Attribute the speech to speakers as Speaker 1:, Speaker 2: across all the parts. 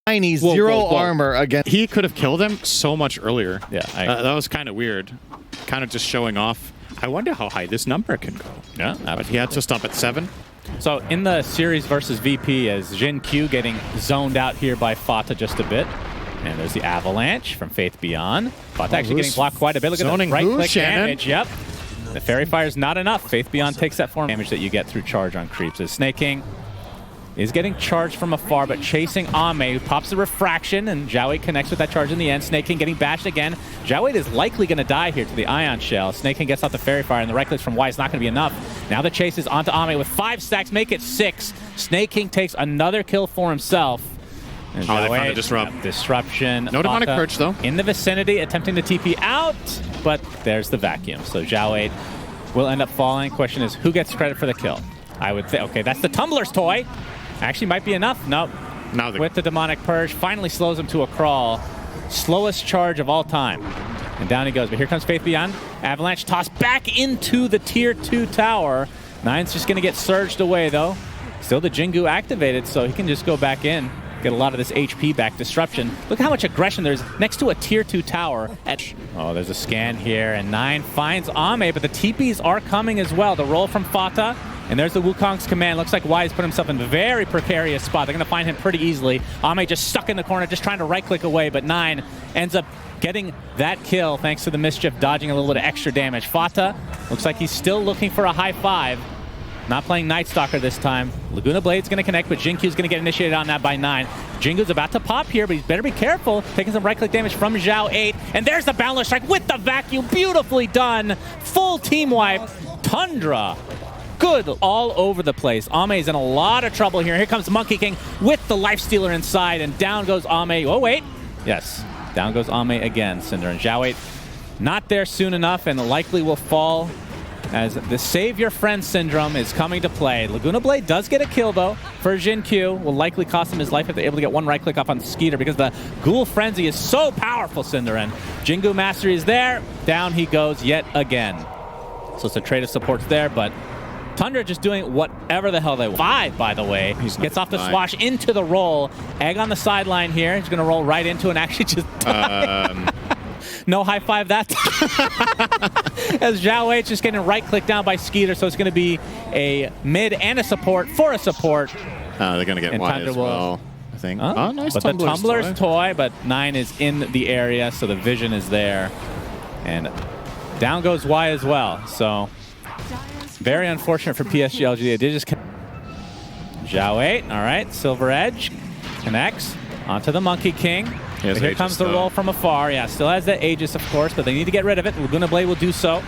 Speaker 1: Tiny zero armor again.
Speaker 2: He could have killed him so much earlier.
Speaker 3: Yeah,
Speaker 2: that was kind of weird. Kind of just showing off. I wonder how high this number can go.
Speaker 3: Yeah,
Speaker 2: but he had to stop at 7.
Speaker 3: So in the series versus VP, as Jin Q getting zoned out here by Fata just a bit. And there's the Avalanche from Faith Beyond. Fata actually getting blocked quite a bit. Look at the right-click damage. Yep. The Fairy Fire is not enough. Faith Beyond takes that form damage that you get through charge on creeps. As Snake King is getting charged from afar, but chasing Ame, who pops the refraction, and Zhao connects with that charge in the end. Snake King getting bashed again. Zhao is likely going to die here to the Ion Shell. Snake King gets out the Fairy Fire, and the right clicks from Y is not going to be enough. Now the chase is onto Ame with 5 stacks, make it 6. Snake King takes another kill for himself. And
Speaker 2: they found a disrupt.
Speaker 3: Disruption.
Speaker 2: No demonic perch, though.
Speaker 3: In the vicinity, attempting to TP out, but there's the vacuum. So Zhao 8 will end up falling. Question is, who gets credit for the kill? I would think, okay, that's the Tumbler's toy. Actually might be enough. Nope. With the demonic purge, finally slows him to a crawl. Slowest charge of all time. And down he goes. But here comes Faith Beyond. Avalanche tossed back into the tier 2 tower. Nine's just going to get surged away, though. Still the Jingu activated, so he can just go back in. Get a lot of this HP back. Disruption. Look how much aggression there's next to a tier 2 tower. Oh, there's a scan here, and Nine finds Ame, but the TPs are coming as well. The roll from Fata. And there's the Wukong's command. Looks like Y has put himself in a very precarious spot. They're going to find him pretty easily. Ame just stuck in the corner, just trying to right-click away, but Nine ends up getting that kill thanks to the Mischief dodging a little bit of extra damage. Fata looks like he's still looking for a high 5. Not playing Night Stalker this time. Laguna Blade's going to connect, but Jinkyu's going to get initiated on that by 9. Jingu's about to pop here, but he's better be careful. Taking some right-click damage from Zhao 8. And there's the Boundless Strike with the vacuum. Beautifully done. Full team wipe. Tundra. Good all over the place. Ame's in a lot of trouble here. Here comes Monkey King with the Lifestealer inside, and down goes Ame. Oh, wait. Yes, down goes Ame again. syndereN. Zhao 8 not there soon enough, and likely will fall as the Save Your Friend syndrome is coming to play. Laguna Blade does get a kill, though, for Jin Q. Will likely cost him his life if they're able to get one right-click off on Skeeter, because the Ghoul Frenzy is so powerful, syndereN. Jingu Mastery is there. Down he goes yet again. So it's a trade of supports there, but Tundra just doing whatever the hell they want. 5, by the way. He gets off the swash into the roll. Egg on the sideline here. He's going to roll right into and actually just die. No high 5 that time. As Zhao 8 just getting right-click down by Skeeter, so it's going to be a mid and a support for a support.
Speaker 2: They're going to get Y as well, I think.
Speaker 3: Oh, nice. But the Tumbler's toy, but 9 is in the area, so the vision is there. And down goes Y as well, so very unfortunate for PSG.LGD. They did just Zhao 8, all right. Silver Edge connects onto the Monkey King. Here comes the roll from afar. Yeah, still has that Aegis, of course, but they need to get rid of it. Laguna Blade will do so.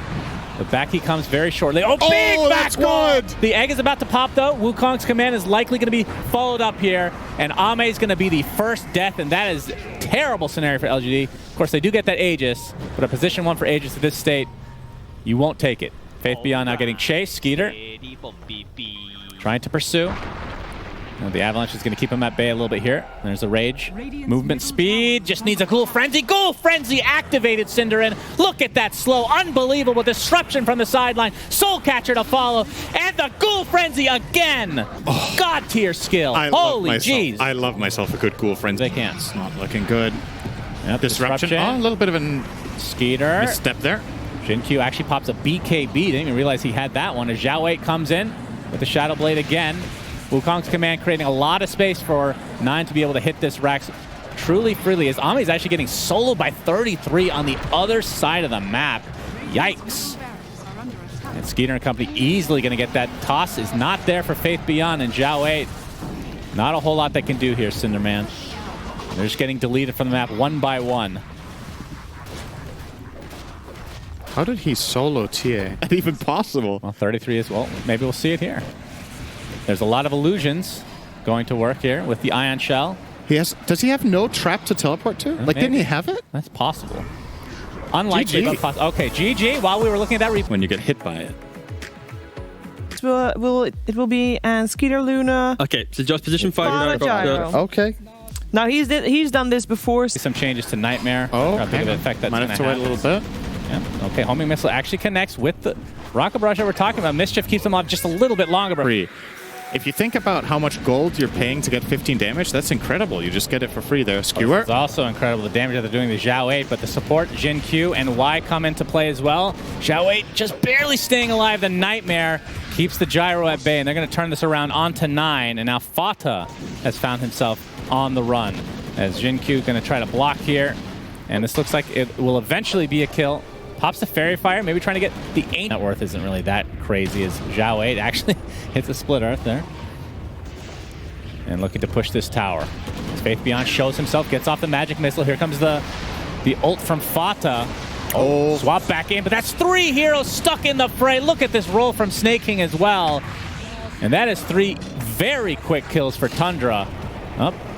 Speaker 3: But back he comes very shortly. Oh, big back wall! The egg is about to pop, though. Wukong's command is likely going to be followed up here, and Ame is going to be the first death, and that is a terrible scenario for LGD. Of course, they do get that Aegis, but a position 1 for Aegis at this state, you won't take it. Faith Beyond now getting chased. Skeeter trying to pursue. The Avalanche is going to keep him at bay a little bit here. There's a Rage. Movement speed. Just needs a Ghoul Frenzy. Ghoul Frenzy activated, syndereN. Look at that slow, unbelievable disruption from the sideline. Soul Catcher to follow. And the Ghoul Frenzy again. Oh, God tier skill. Holy jeez.
Speaker 2: I love myself a good Ghoul Frenzy.
Speaker 3: They can't.
Speaker 2: It's not looking good.
Speaker 3: Yep,
Speaker 2: disruption. Oh, a little bit of a
Speaker 3: Skeeter.
Speaker 2: misstep there.
Speaker 3: Jin Q actually pops a BKB. Didn't even realize he had that one. As Zhao 8 comes in with the Shadow Blade again. Wukong's command creating a lot of space for 9 to be able to hit this Rax truly freely, as Ame is actually getting soloed by 33 on the other side of the map. Yikes. And Skeeter and company easily going to get that. Toss is not there for Faith Beyond, and Zhao 8. Not a whole lot they can do here, syndereN. They're just getting deleted from the map 1 by 1.
Speaker 2: How did he solo TA? Not even possible.
Speaker 3: Well, 33 as well. Maybe we'll see it here. There's a lot of illusions going to work here with the Ion Shell.
Speaker 2: Does he have no trap to teleport to? Like, maybe. Didn't he have it?
Speaker 3: That's possible. Unlikely, but possible. Okay, GG. While we were looking at that
Speaker 2: when you get hit by it.
Speaker 4: It will be Skeeter Luna.
Speaker 5: Okay, so just position 5.
Speaker 4: Okay. Now he's done this before.
Speaker 3: Some changes to Nightmare.
Speaker 2: Oh,
Speaker 3: a bit of an effect that's
Speaker 2: might have to wait a little bit.
Speaker 3: Yeah. Okay, homing missile actually connects with the rocket barrage that we're talking about. Mischief keeps them off just a little bit longer.
Speaker 2: If you think about how much gold you're paying to get 15 damage, that's incredible. You just get it for free there. Skewer.
Speaker 3: It's also incredible the damage that they're doing to Zhao 8, but the support, Jin Q and Y come into play as well. Zhao 8 just barely staying alive. The Nightmare keeps the Gyro at bay, and they're going to turn this around onto 9, and now Fata has found himself on the run. As Jin Q going to try to block here, and this looks like it will eventually be a kill. Pops the Fairy Fire, maybe trying to get the Ancient. Net worth isn't really that crazy as Zhao 8 actually hits a Split Earth there. And looking to push this tower. As Faith Beyond shows himself, gets off the Magic Missile. Here comes the ult from Fata. Oh, swap back in, but that's 3 heroes stuck in the fray. Look at this roll from Snake King as well. And that is 3 very quick kills for Tundra.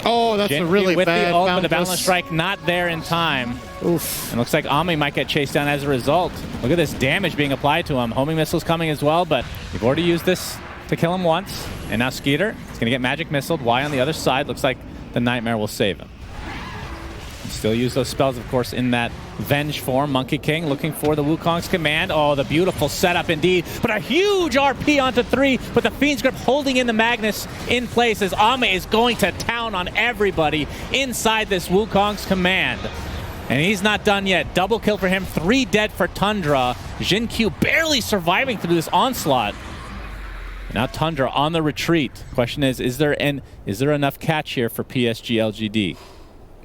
Speaker 2: Oh, that's a really
Speaker 3: with
Speaker 2: bad
Speaker 3: the ult, but the
Speaker 2: boundless
Speaker 3: Boundless Strike not there in time.
Speaker 2: Oof.
Speaker 3: And looks like Ami might get chased down as a result. Look at this damage being applied to him. Homing Missile's coming as well, but you've already used this to kill him once. And now Skeeter is going to get Magic Missiled. Y on the other side. Looks like the Nightmare will save him. Still use those spells, of course, in that Venge form. Monkey King looking for the Wukong's command. Oh, the beautiful setup indeed. But a huge RP onto 3, but the Fiend's Grip holding in the Magnus in place as Ame is going to town on everybody inside this Wukong's command. And he's not done yet. Double kill for him. 3 dead for Tundra. Jin Q barely surviving through this onslaught. Now Tundra on the retreat. Question is there enough catch here for PSG.LGD?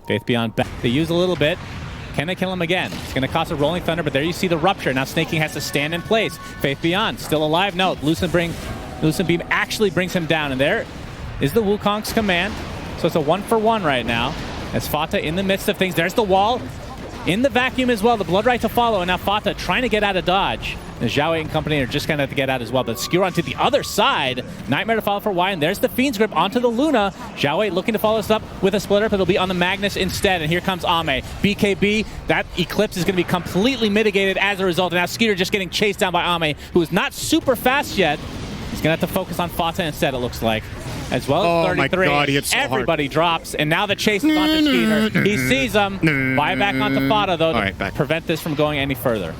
Speaker 3: Faith Beyond back. They use a little bit. Can they kill him again? It's going to cost a Rolling Thunder, but there you see the Rupture. Now Snake King has to stand in place. Faith Beyond still alive. No, Lucent Beam actually brings him down, and there is the Wukong's command. So it's a 1-for-1 right now. As Fata in the midst of things. There's the wall. In the vacuum as well. The Blood Right to follow, and now Fata trying to get out of dodge. The Zhao 8 and company are just going to have to get out as well. But Skewer onto the other side. Nightmare to follow for Y, and there's the Fiend's Grip onto the Luna. Zhao 8 looking to follow us up with a splitter, but it'll be on the Magnus instead. And here comes Ame. BKB, that Eclipse is going to be completely mitigated as a result. And now Skeeter just getting chased down by Ame, who is not super fast yet. He's going to have to focus on Fata instead, it looks like. As well as 33.
Speaker 2: My God, he hit so
Speaker 3: everybody
Speaker 2: hard.
Speaker 3: drops, and now the chase is onto Skeeter. He sees him. Buy back onto Fata, though, to prevent this from going any further.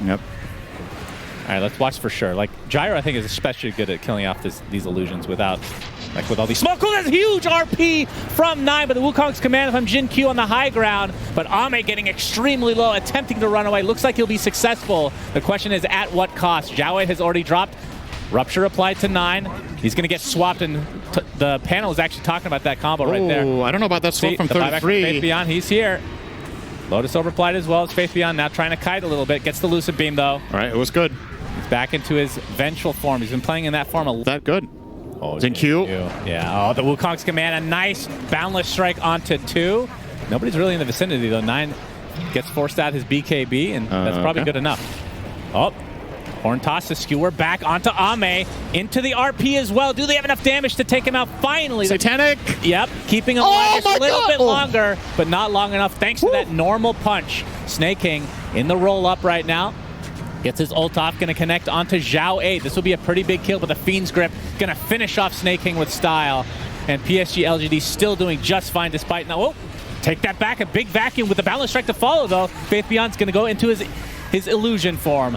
Speaker 2: Yep.
Speaker 3: All right, let's watch for sure. Like, Gyro, I think, is especially good at killing off these illusions without, like, with all these smoke. Oh, that's a huge RP from 9, but the Wukong's command from Jin Q on the high ground. But Ame getting extremely low, attempting to run away. Looks like he'll be successful. The question is, at what cost? Zhao 8 has already dropped. Rupture applied to 9. He's going to get swapped, and the panel is actually talking about that combo right there.
Speaker 2: Oh, I don't know about that swap from 33.
Speaker 3: Faith Beyond, he's here. Lotus overapplied as well as Faith Beyond, now trying to kite a little bit. Gets the Lucid Beam, though.
Speaker 2: All right, it was good.
Speaker 3: He's back into his vengeful form. He's been playing in that form a lot.
Speaker 2: That good.
Speaker 3: Oh,
Speaker 2: Jin Q.
Speaker 3: Yeah, oh, the Wukong's command, a nice Boundless Strike onto 2. Nobody's really in the vicinity, though. 9 gets forced out his BKB, and that's probably good enough. Oh. Horn toss to Skewer back onto Ame, into the RP as well. Do they have enough damage to take him out finally?
Speaker 2: Satanic!
Speaker 3: Yep, keeping him alive just a little bit longer, but not long enough thanks to that normal punch. Snake King in the roll-up right now. Gets his ult off, going to connect onto Zhao 8. This will be a pretty big kill, but the Fiend's Grip going to finish off Snake King with style. And PSG.LGD still doing just fine despite... Now, oh, take that back, a big vacuum with the Boundless Strike to follow, though. Faith Beyond's going to go into his illusion form.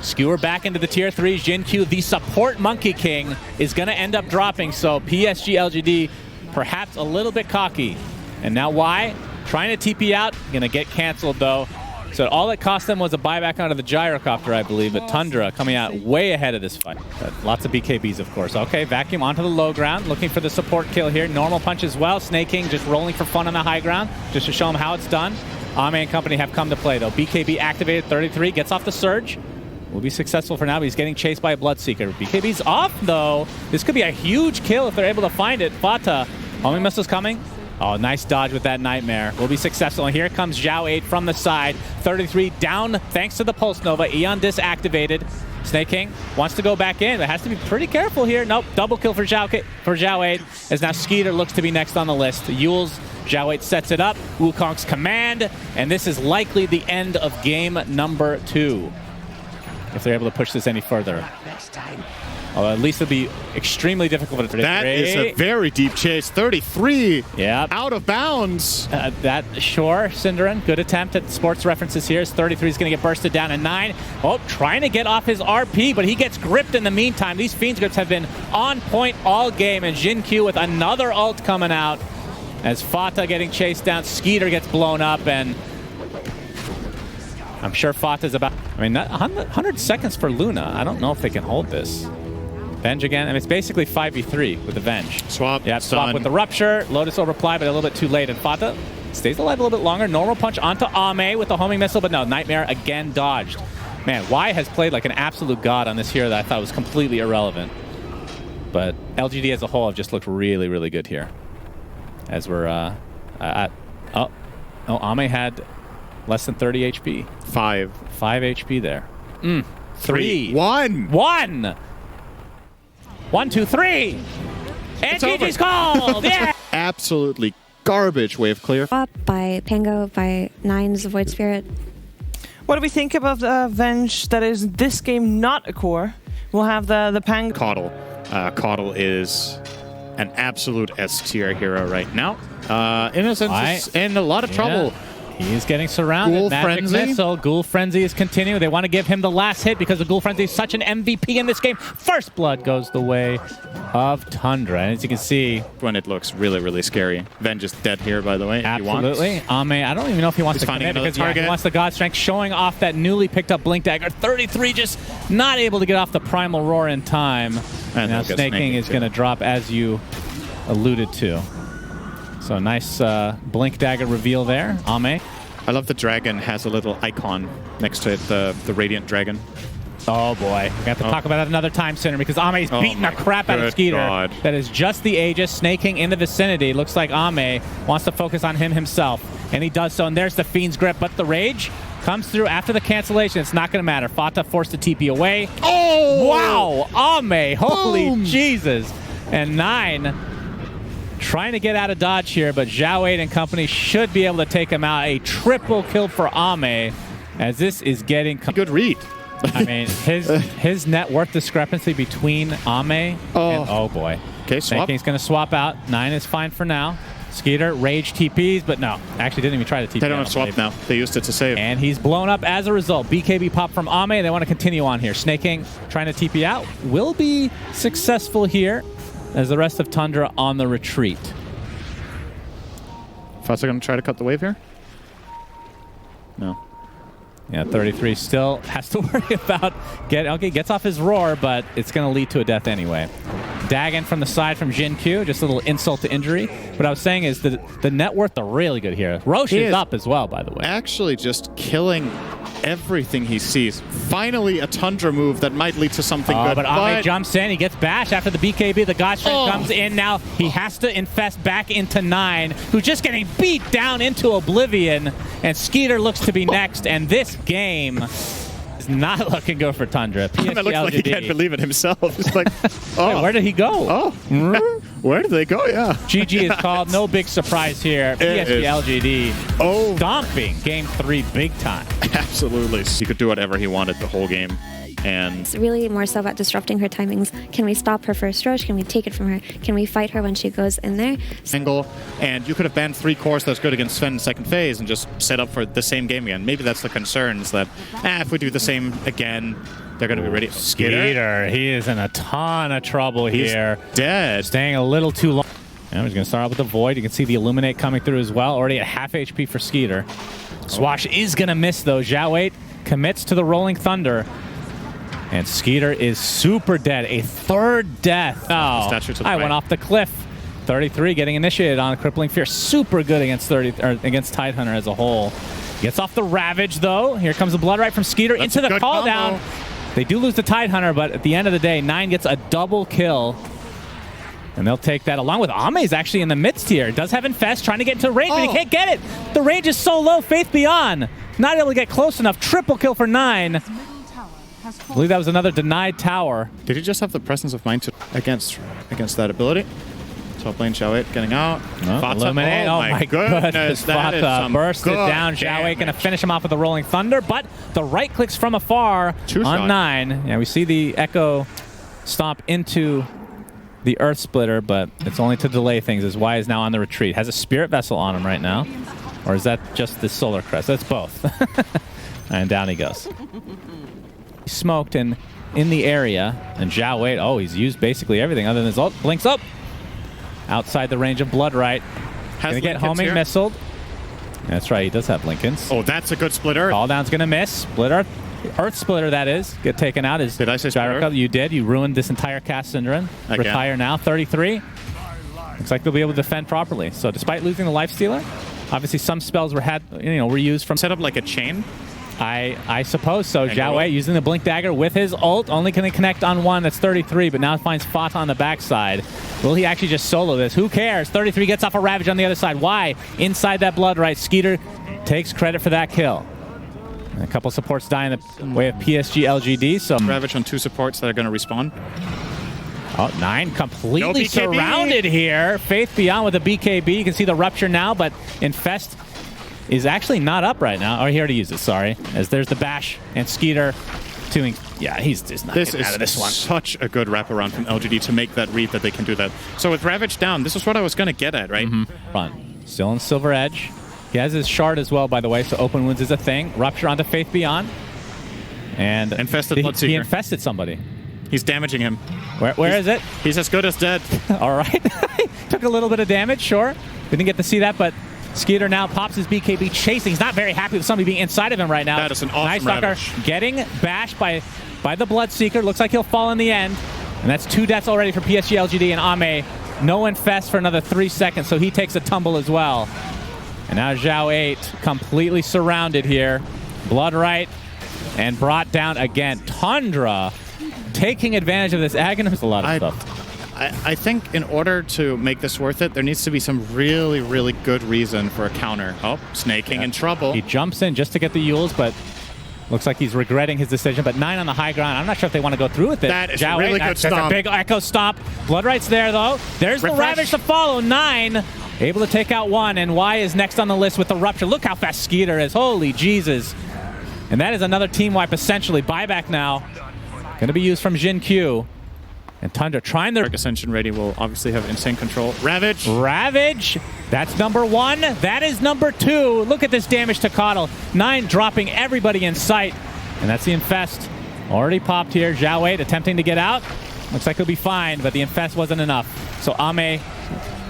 Speaker 3: Skewer back into the tier 3. Jin Q, the support Monkey King, is going to end up dropping. So PSG.LGD perhaps a little bit cocky. And now Y, trying to TP out, going to get canceled though. So all it cost them was a buyback onto the Gyrocopter, I believe. But Tundra coming out way ahead of this fight. But lots of BKBs, of course. Okay, vacuum onto the low ground, looking for the support kill here. Normal punch as well. Snake King just rolling for fun on the high ground, just to show him how it's done. Ame and company have come to play though. BKB activated, 33, gets off the surge. Will be successful for now, but he's getting chased by a Bloodseeker. BKB's off, though. This could be a huge kill if they're able to find it. Fata, homing missile's coming. Oh, nice dodge with that Nightmare. Will be successful. And here comes Zhao 8 from the side. 33 down thanks to the Pulse Nova. Eon disactivated. Snake King wants to go back in, but has to be pretty careful here. Nope, double kill for Zhao 8, as now Skeeter looks to be next on the list. Yules, Zhao 8 sets it up. Wukong's command, and this is likely the end of game number 2. If they're able to push this any further. Although at least it'll be extremely difficult for 33.
Speaker 2: That is a very deep chase. 33.
Speaker 3: Yeah.
Speaker 2: Out of bounds.
Speaker 3: Sure, syndereN, good attempt at sports references here. 33 is going to get bursted down at 9. Oh, trying to get off his RP, but he gets gripped in the meantime. These Fiends grips have been on point all game, and Jin-Q with another ult coming out as Fata getting chased down. Skeeter gets blown up, and I'm sure Fata's about... I mean, 100 seconds for Luna. I don't know if they can hold this. Venge again. I mean, it's basically 5v3 with the Venge.
Speaker 2: Swap.
Speaker 3: Yeah, swap with the Rupture. Lotus will reply, but a little bit too late. And Fata stays alive a little bit longer. Normal punch onto Ame with the homing missile, but no, Nightmare again dodged. Man, Y has played like an absolute god on this hero that I thought was completely irrelevant. But LGD as a whole have just looked really, really good here. As we're at... Oh, Ame had less than 30 HP. 5 HP there. 3.
Speaker 2: 1.
Speaker 3: 1. 1, 2, 3. And GG's called. Yeah.
Speaker 2: Absolutely garbage wave clear.
Speaker 6: Up by Pango, by Nine's Void Spirit.
Speaker 4: What do we think about Venge that is this game not a core? We'll have the Pango.
Speaker 2: Caudle. Caudle is an absolute S-tier hero right now. Innocence is in a lot of trouble.
Speaker 3: He's getting surrounded.
Speaker 2: Ghoul
Speaker 3: Magic
Speaker 2: Frenzy.
Speaker 3: Missile. Ghoul Frenzy is continuing. They want to give him the last hit because the Ghoul Frenzy is such an MVP in this game. First blood goes the way of Tundra. And as you can see...
Speaker 2: When it looks really, really scary. Venge is dead here, by the way.
Speaker 3: Absolutely. Ame, I don't even know if he wants to commit because he wants the God Strength, showing off that newly picked up Blink Dagger. 33 just not able to get off the Primal Roar in time. And now Snaking is going to drop as you alluded to. So nice Blink Dagger reveal there. Ame.
Speaker 2: I love the dragon has a little icon next to it, the Radiant Dragon.
Speaker 3: Oh boy. We have to talk about that another time, Sinner, because Ame's beating the crap out of Skeeter.
Speaker 2: God.
Speaker 3: That is just the Aegis snaking in the vicinity. Looks like Ame wants to focus on him himself. And he does so. And there's the Fiend's Grip. But the Rage comes through after the cancellation. It's not going to matter. Fata forced to TP away.
Speaker 2: Oh!
Speaker 3: Wow! Ame! Holy
Speaker 2: Boom.
Speaker 3: Jesus! And 9... trying to get out of dodge here, but Zhao8 and company should be able to take him out. A triple kill for Ame, as this is getting...
Speaker 2: Good read.
Speaker 3: I mean, his net worth discrepancy between Ame and... Oh, boy.
Speaker 2: Okay, swap.
Speaker 3: He's going to swap out. 9 is fine for now. Skeeter, Rage TPs, but no. Actually, didn't even try to TP.
Speaker 2: They don't have swap now. They used it to save.
Speaker 3: And he's blown up as a result. BKB pop from Ame. They want to continue on here. Snaking, trying to TP out. Will be successful here, as the rest of Tundra on the retreat.
Speaker 2: Fata going to try to cut the wave here? No.
Speaker 3: Yeah, 33 still has to worry about gets off his roar, but it's going to lead to a death anyway. Dagon from the side from Jin-Q, just a little insult to injury. What I was saying is that the net worth are really good here. Roche is up as well, by the way.
Speaker 2: Actually just killing everything he sees. Finally a Tundra move that might lead to something good.
Speaker 3: But Ame jumps in. He gets bashed after the BKB. The God Strength comes in now. He has to infest back into 9, who's just getting beat down into oblivion. And Skeeter looks to be next. And this game is not looking good for Tundra.
Speaker 2: It looks like he can't believe it himself. It's like,
Speaker 3: Wait, where did he go?
Speaker 2: Oh, where did they go? Yeah.
Speaker 3: GG is called. No big surprise here. PSG.LGD stomping Game 3 big time.
Speaker 2: Absolutely. He could do whatever he wanted the whole game. And
Speaker 6: It's really more so about disrupting her timings. Can we stop her first rush? Can we take it from her? Can we fight her when she goes in there?
Speaker 2: Angle, and you could have banned 3 cores that's good against Sven in second phase and just set up for the same game again. Maybe that's the concern, is that if we do the same again, they're going to be ready.
Speaker 3: Skeeter, he is in a ton of trouble here.
Speaker 2: He's dead.
Speaker 3: Staying a little too long. And he's going to start out with the Void. You can see the Illuminate coming through as well. Already at half HP for Skeeter. Swash is going to miss, though. Zhao8 commits to the Rolling Thunder. And Skeeter is super dead. A third death. Oh, I went off the cliff. 33 getting initiated on Crippling Fear. Super good against against Tidehunter as a whole. Gets off the Ravage, though. Here comes the Blood Right from Skeeter into the call down. They do lose the Tidehunter, but at the end of the day, 9 gets a double kill. And they'll take that along with Ame's actually in the midst here. Does have Infest, trying to get into Rage, but he can't get it. The Rage is so low. Faith Beyond not able to get close enough. Triple kill for 9. I believe that was another denied tower.
Speaker 2: Did he just have the presence of mind against that ability? Top lane Zhao8 getting out.
Speaker 3: Illuminate. Oh my goodness. Fata bursts it down. Zhao8 going to finish him off with the Rolling Thunder, but the right clicks from afar on 9. Yeah, we see the Echo stomp into the Earth Splitter, but it's only to delay things as Y is now on the retreat. Has a Spirit Vessel on him right now. Or is that just the Solar Crest? That's both. And down he goes. He's smoked and in the area. And Zhao Wei, oh, he's used basically everything other than his ult. Blinks up. Outside the range of Bloodright. Gonna get homing missiled. That's right, he does have Blinkins.
Speaker 2: Oh, that's a good Split Earth.
Speaker 3: Call down's gonna miss. Split Earth. Earth Splitter, that is. Get taken out.
Speaker 2: Did I say Split Earth?
Speaker 3: You did. You ruined this entire cast, syndereN. Retire now. 33. Looks like they'll be able to defend properly. So despite losing the Lifestealer, obviously some spells were reused from...
Speaker 2: Set up like a chain?
Speaker 3: I suppose so. Zhao Wei using the Blink Dagger with his ult. Only can he connect on one. That's 33, but now finds Fat on the backside. Will he actually just solo this? Who cares? 33 gets off a Ravage on the other side. Why? Inside that Bloodright. Skeeter takes credit for that kill. And a couple supports die in the way of PSG.LGD. So
Speaker 2: Ravage on 2 supports that are going to respawn.
Speaker 3: Oh, 9 completely surrounded here. Faith Beyond with a BKB. You can see the Rupture now, but Infest is actually not up right now. Oh, he already used it, sorry. As there's the Bash and Skeeter doing... Yeah, he's just not getting out of this one.
Speaker 2: Such a good wraparound from LGD to make that read that they can do that. So with Ravage down, this is what I was going to get at, right?
Speaker 3: Run. Still in Silver Edge. He has his shard as well, by the way, so open wounds is a thing. Rupture onto Faith Beyond. And
Speaker 2: infested Bloodseeker.
Speaker 3: He infested somebody.
Speaker 2: He's damaging him.
Speaker 3: Where is it?
Speaker 2: He's as good as dead.
Speaker 3: All right. Took a little bit of damage, sure. Didn't get to see that, but Skeeter now pops his BKB chasing. He's not very happy with somebody being inside of him right now.
Speaker 2: That is an awesome Ravage.
Speaker 3: Getting bashed by the Bloodseeker. Looks like he'll fall in the end. And that's 2 deaths already for PSG.LGD and Ame. No infest for another 3 seconds, so he takes a tumble as well. And now Zhao 8 completely surrounded here. Bloodright and brought down again. Tundra taking advantage of this. Aghanim's a lot of stuff.
Speaker 2: I think in order to make this worth it, there needs to be some really, really good reason for a counter. Oh, Snaking in trouble.
Speaker 3: He jumps in just to get the Yules, but looks like he's regretting his decision. But 9 on the high ground. I'm not sure if they want to go through with it.
Speaker 2: That is a really good stomp.
Speaker 3: That's a big Echo stomp. Bloodright's there, though. There's the Ravage to follow. 9 able to take out 1, and Y is next on the list with the Rupture. Look how fast Skeeter is. Holy Jesus. And that is another team wipe, essentially. Buyback now. Going to be used from Jin Q. And Tundra trying their...
Speaker 2: Ascension ready will obviously have insane control. Ravage.
Speaker 3: Ravage. That's number 1. That is number 2. Look at this damage to Coddle. 9 dropping everybody in sight. And that's the Infest. Already popped here. Zhao Wei attempting to get out. Looks like he'll be fine, but the Infest wasn't enough. So Ame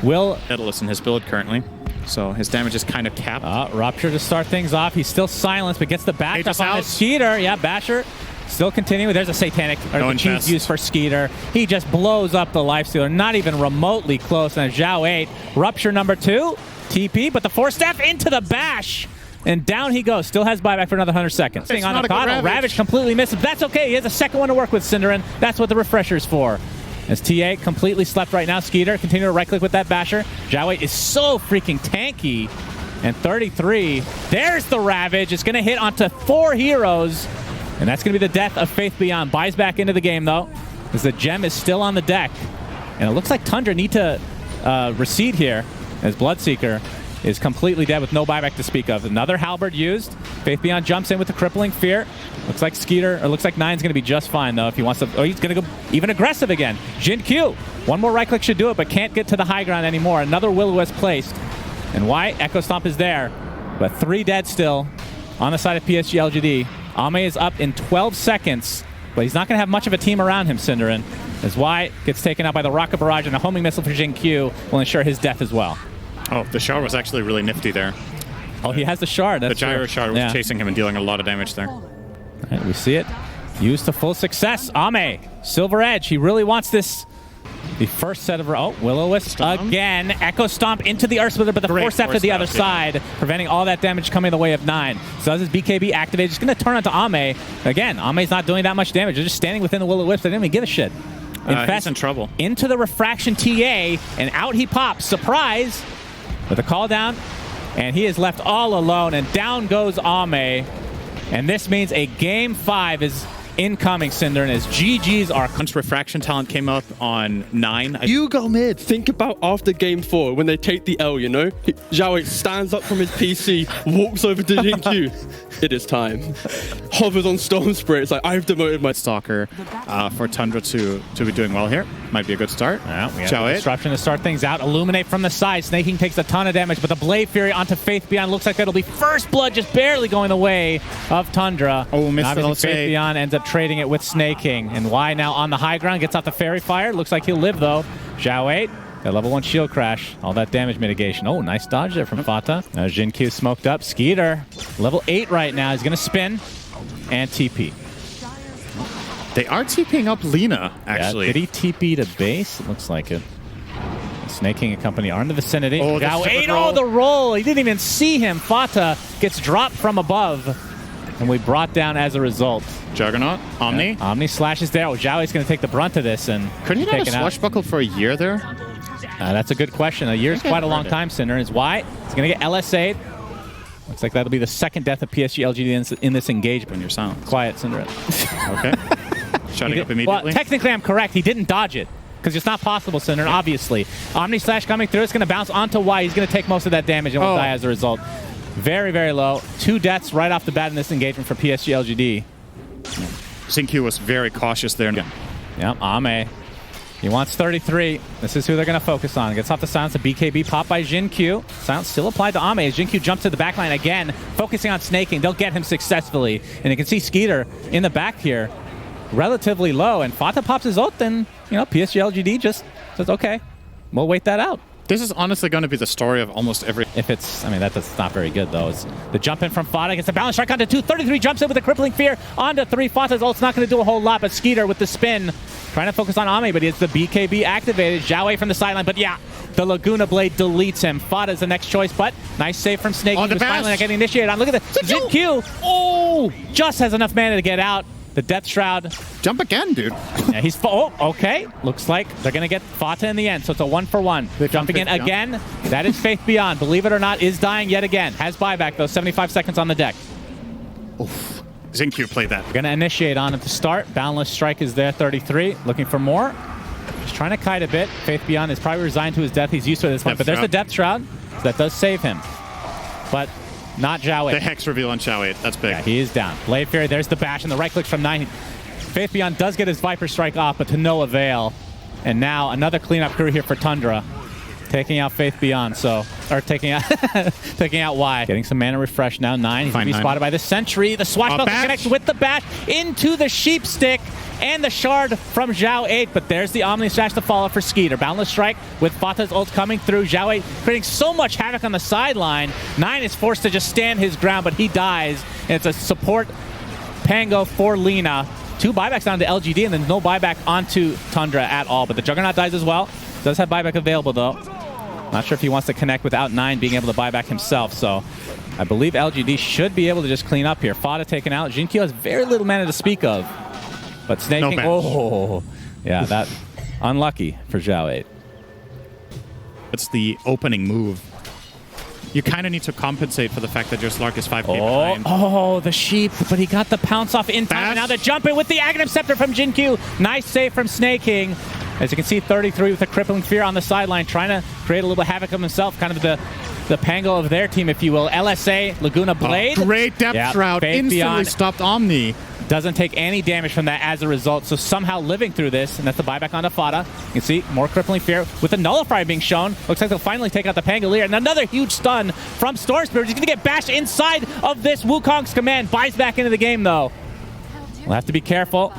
Speaker 3: will...
Speaker 2: Daedalus in his build currently. So his damage is kind of capped.
Speaker 3: Rupture to start things off. He's still silenced, but gets the back up on his Skeeter. Yeah, Basher. Still continuing. There's a Satanic, or the cheese used for Skeeter. He just blows up the Lifestealer, not even remotely close. And Zhao 8, Rupture number 2, TP, but the 4-step into the Bash. And down he goes. Still has buyback for another 100 seconds.
Speaker 2: It's
Speaker 3: on the Coddle. Ravage completely missed. That's okay. He has a second one to work with, syndereN. That's what the refresher's for. As TA completely slept right now. Skeeter continue to right-click with that Basher. Zhao 8 is so freaking tanky. And 33. There's the Ravage. It's going to hit onto 4 heroes. And that's going to be the death of Faith Beyond. Buys back into the game, though, because the gem is still on the deck. And it looks like Tundra need to recede here, as Bloodseeker is completely dead with no buyback to speak of. Another Halberd used. Faith Beyond jumps in with the Crippling Fear. Looks like Skeeter, or looks like 9's going to be just fine, though, if he wants to... Oh, he's going to go even aggressive again. Jin Q. One more right-click should do it, but can't get to the high ground anymore. Another Will-O-Wisp placed. And why? Echo Stomp is there. But 3 dead still on the side of PSG.LGD. Ame is up in 12 seconds, but he's not going to have much of a team around him, syndereN. As Y gets taken out by the Rocket Barrage, and a homing missile for Jin Q will ensure his death as well.
Speaker 2: Oh, the shard was actually really nifty there.
Speaker 3: Oh, he has the shard. That's
Speaker 2: the gyro shard was chasing him and dealing a lot of damage there.
Speaker 3: All right, we see it. Used to full success. Ame, Silver Edge. He really wants this. The first set of... Oh, Will-O-Wisp again. Echo Stomp into the Earth Splitter, but the force-step to the other side, preventing all that damage coming the way of 9. So as his BKB activated, just going to turn onto Ame. Again, Ame's not doing that much damage. They're just standing within the Will-O-Wisp. They didn't even give a shit.
Speaker 2: He's in trouble.
Speaker 3: Into the Refraction TA, and out he pops. Surprise! With a call down, and he is left all alone, and down goes Ame. And this means a Game 5 is incoming, syndereN, as GG's are...
Speaker 2: Once Refraction Talent came up on 9.
Speaker 5: You go mid. Think about after game 4 when they take the L, you know? Zhao stands up from his PC, walks over to JinQ. It is time. Hovers on Storm Spirit. It's like, I've demoted my
Speaker 2: Stalker for Tundra to be doing well here. Might be a good start.
Speaker 3: Yeah, we have disruption to start things out. Illuminate from the side. Snaking takes a ton of damage, but the Blade Fury onto Faith Beyond looks like that'll be first blood, just barely going the way of Tundra.
Speaker 2: Oh, missed the
Speaker 3: Faith Beyond ends up trading it with Snaking. And Y now on the high ground, gets off the Fairy Fire. Looks like he'll live though. Zhao 8. Got level 1 shield crash. All that damage mitigation. Oh, nice dodge there from Fata. Now JinQ smoked up. Skeeter, level 8 right now. He's going to spin and TP.
Speaker 2: They are TPing up Lina, actually.
Speaker 3: Yeah, did he TP to base? It looks like it. Snaking and company are in the vicinity.
Speaker 2: Oh,
Speaker 3: Zhao 8, oh, the roll. He didn't even see him. Fata gets dropped from above. And we brought down as a result.
Speaker 2: Juggernaut, Omni.
Speaker 3: Yeah. Omni slashes there. Oh, Zhao 8's going to take the brunt of this. And
Speaker 2: couldn't he not have swashbuckled for a year there?
Speaker 3: That's a good question. A year is quite a long time, syndereN. Is why he's going to get LSA'd. Looks like that'll be the second death of PSG.LGD in this engagement.
Speaker 2: When you're silent.
Speaker 3: Quiet, syndereN.
Speaker 2: Okay. Shutting up immediately.
Speaker 3: Well, technically I'm correct. He didn't dodge it. Because it's not possible, syndereN, obviously. Omni slash coming through. It's going to bounce onto Y. He's going to take most of that damage and will die as a result. Very, very low. 2 deaths right off the bat in this engagement for PSG.LGD.
Speaker 2: synQ was very cautious there.
Speaker 3: Yep, Ame. He wants 33. This is who they're going to focus on. Gets off the silence. A BKB popped by JinQ. Silence still applied to Ame as JinQ jumps to the backline again, focusing on snaking. They'll get him successfully. And you can see Skeeter in the back here, relatively low. And Fata pops his ult, and PSG.LGD just says, okay, we'll wait that out.
Speaker 2: This is honestly going to be the story of almost every...
Speaker 3: If it's... I mean, that's not very good, though. It's the jump in from Fata gets the balance strike onto 2. 33 jumps in with a crippling fear onto 3. Fata's ult's not going to do a whole lot, but Skeeter with the spin trying to focus on Ame, but he has the BKB activated. Zhao 8 from the sideline, but yeah, the Laguna Blade deletes him. Fata's the next choice, but nice save from Snake. He was finally not getting initiated on. Look at the JinQ. Oh! Just has enough mana to get out. The Death Shroud.
Speaker 2: Jump again, dude.
Speaker 3: Yeah, he's... Oh, okay. Looks like they're going to get Fata in the end, so it's a 1-for-1. Jumping in again. That is Faith Beyond. Believe it or not, is dying yet again. Has buyback, though. 75 seconds on the deck.
Speaker 2: Oof. JinQ played that.
Speaker 3: Going to initiate on him to start. Boundless Strike is there, 33. Looking for more. Just trying to kite a bit. Faith Beyond is probably resigned to his death. He's used to it at this point, but there's the Death Shroud. So that does save him. But... not Zhao 8.
Speaker 2: The Hex reveal on Zhao 8. That's big.
Speaker 3: Yeah, he is down. Blade Fury, there's the bash, and the right clicks from 9. Faith Beyond does get his Viper Strike off, but to no avail. And now another cleanup crew here for Tundra. Taking out Faith Beyond, or taking out taking out Y. Getting some mana refresh now. 9. He's going to be spotted by the Sentry. The Swashbuckler connects with the bash into the Sheep Stick. And the shard from Zhao 8, but there's the Omni Slash to follow for Skeeter. Boundless Strike with Fata's ult coming through. Zhao 8 creating so much havoc on the sideline. 9 is forced to just stand his ground, but he dies. And it's a support Pango for Lina. 2 buybacks down to LGD, and then no buyback onto Tundra at all. But the Juggernaut dies as well. Does have buyback available, though. Not sure if he wants to connect without 9 being able to buy back himself, so I believe LGD should be able to just clean up here. Fata taken out. JinQ has very little mana to speak of. But snaking, yeah, that unlucky for Zhao 8.
Speaker 2: It's the opening move. You kind of need to compensate for the fact that your Slark is 5k behind.
Speaker 3: Oh, the sheep, but he got the pounce off in time. And now the jump in with the Aghanim Scepter from JinQ. Nice save from Snaking. As you can see, 33 with a crippling fear on the sideline, trying to create a little bit of havoc of himself, kind of the Pango of their team, if you will. LSA, Laguna Blade.
Speaker 2: Great Depth Shroud, instantly stopped Omni.
Speaker 3: Doesn't take any damage from that as a result, so somehow living through this, and that's the buyback onto Fata. You can see more crippling fear with the Nullifier being shown. Looks like they'll finally take out the Pangolier, and another huge stun from Storm Spirit. He's going to get bashed inside of this Wukong's command. Buys back into the game, though. We'll have to be careful.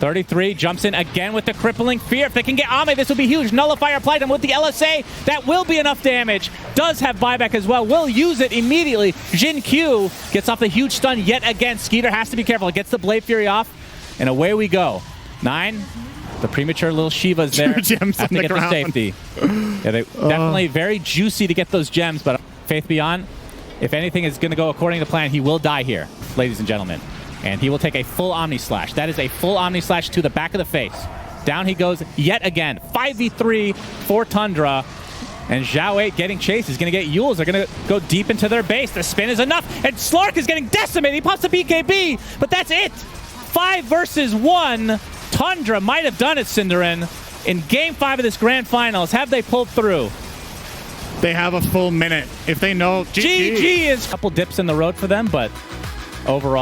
Speaker 3: 33 jumps in again with the crippling fear. If they can get Ame, this will be huge. Nullifier applied him with the LSA. That will be enough damage. Does have buyback as well. Will use it immediately. JinQ gets off the huge stun yet again. Skeeter has to be careful. Gets the Blade Fury off, and away we go. 9. The premature little Shiva's there.
Speaker 2: 2 gems
Speaker 3: have
Speaker 2: on
Speaker 3: to
Speaker 2: the
Speaker 3: get
Speaker 2: ground.
Speaker 3: the safety. Yeah, they definitely very juicy to get those gems, but Faith Beyond, if anything is going to go according to plan, he will die here, ladies and gentlemen. And he will take a full Omni Slash. That is a full Omni Slash to the back of the face. Down he goes yet again. 5v3 for Tundra. And Zhao 8 getting chased. He's going to get Yules. They're going to go deep into their base. The spin is enough. And Slark is getting decimated. He pops the BKB. But that's it. 5 versus 1. Tundra might have done it, syndereN, in Game 5 of this Grand Finals. Have they pulled through?
Speaker 2: They have a full minute. If they know,
Speaker 3: GG is a couple dips in the road for them, but overall.